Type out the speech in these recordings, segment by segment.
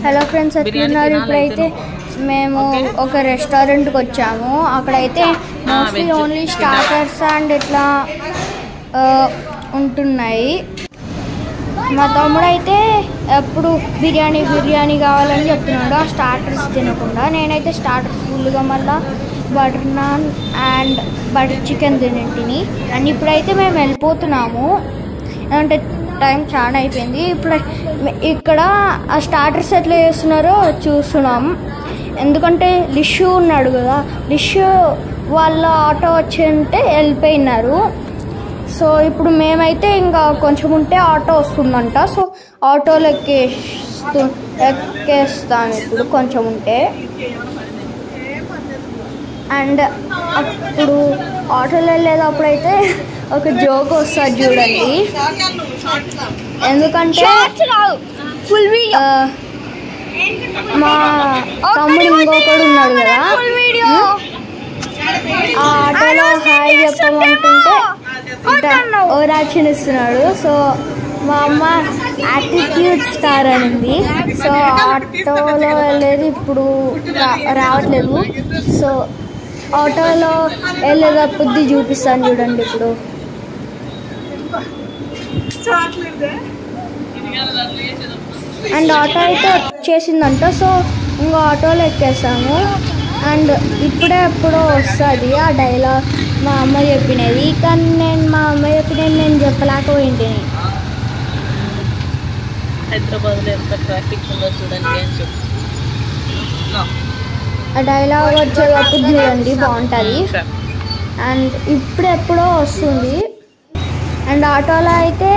Hello friends, ఎట్లున్నారు? ఇప్పుడైతే మేము ఒక రెస్టారెంట్కి వచ్చాము. అక్కడైతే మోస్ట్లీ ఓన్లీ స్టార్టర్స్ అండ్ ఇట్లా ఉంటున్నాయి. మా తమ్ముడు అయితే ఎప్పుడు బిర్యానీ కావాలని చెప్తున్నాడు, ఆ స్టార్టర్స్ తినకుండా. నేనైతే స్టార్టర్స్ ఫుల్గా మళ్ళీ butter naan and butter chicken తినేంటిని. అండ్ ఇప్పుడైతే మేము వెళ్ళిపోతున్నాము, అంటే టైం చాలా అయిపోయింది. ఇప్పుడు ఇక్కడ ఆ స్టార్టర్స్ ఎట్లా చేస్తున్నారో చూస్తున్నాం. ఎందుకంటే లిషు ఉన్నాడు కదా, లిషు వాళ్ళ ఆటో వచ్చి వెళ్ళిపోయినారు. సో ఇప్పుడు మేమైతే ఇంకా కొంచెం ఉంటే ఆటో వస్తుందంట. సో ఆటోలో ఎక్కేస్తాను ఇప్పుడు కొంచెం ఉంటే. అండ్ అప్పుడు ఆటోలో వెళ్ళేటప్పుడైతే ఒక జోక్ వస్తుంది చూడండి. ఎందుకంటే మా తమ్ముడు ఇంకొకడు ఉన్నాడు కదా, ఆ ఆటోలో హాయ్ చెప్పమంటుంటే ఓరాక్షన్ ఇస్తున్నాడు. సో మా అమ్మ యాటిట్యూడ్ స్టార్ అనింది. సో ఆటోలో వెళ్ళేది ఇప్పుడు రావట్లేదు. సో ఆటోలో వెళ్ళేటప్పుడు చూపిస్తాను చూడండి. ఇప్పుడు అండ్ ఆటో అయితే వచ్చేసిందంట. సో ఇంకో ఆటోలో ఎక్కేసాము. అండ్ ఇప్పుడే ఎప్పుడో వస్తుంది ఆ డైలాగ్ మా అమ్మ చెప్పినది, కానీ మా అమ్మ చెప్పినది నేను చెప్పలేకపోయింది. హైదరాబాద్లో ఎంత ట్రాఫిక్ ఉందో చూడండి అని చెప్పి ఆ డైలాగ్ వచ్చేటప్పుడు చూడండి, బాగుంటుంది. అండ్ ఇప్పుడు ఎప్పుడో వస్తుంది. అండ్ ఆటోలో అయితే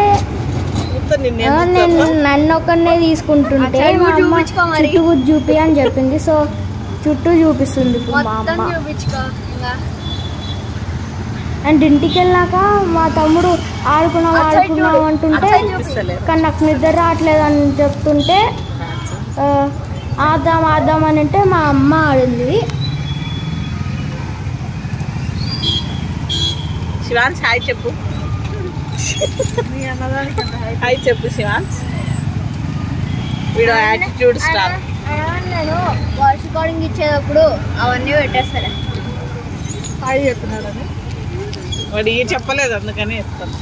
నేను నన్ను ఒక్కనే తీసుకుంటుంటే మా అమ్మ చుట్టూ చూపి అని చెప్పింది. సో చుట్టూ చూపిస్తుంది ఇప్పుడు మా అమ్మ. అండ్ ఇంటికి వెళ్ళాక మా తమ్ముడు ఆడుకున్నాం అంటుంటే, కానీ నాకు నిద్ర రావట్లేదు అని చెప్తుంటే ఆద్దాం అని అంటే మా అమ్మ ఆడింది. శివాన్స్ హాయ్ చెప్పు, హాయ్ చెప్పు శివాన్స్. వీడు యాటిట్యూడ్ స్టార్. నేను వాయిస్ రికార్డింగ్ ఇచ్చేటప్పుడు అవన్నీ పెట్టేస్తాను. హాయ్ చెప్తున్నాడు అని వాడు చెప్పలేదు, అందుకని చెప్తాను.